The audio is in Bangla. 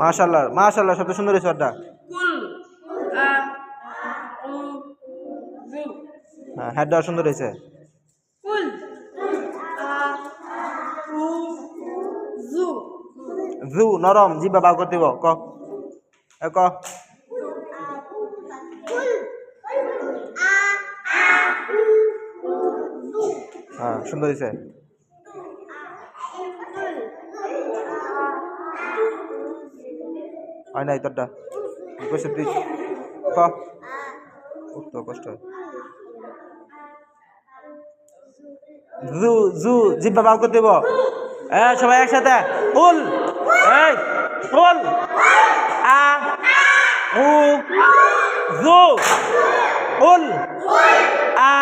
মাশাআল্লাহ মাশাআল্লাহ, শব্দ সুন্দর হয়েছে ওটা। হ্যাঁ, হেডটা সুন্দর হয়েছে। জু নরম, জিবা বাউ করতে দিব। ক ক হ্যাঁ, সুন্দর হয়েছে। হয় নাই তোরটা, কইছে তুই ক। তো কষ্ট। জু জু জিব্বা বাউ করতে দিব। সবাই একসাথে উল, এই উল আ উ জু উল আ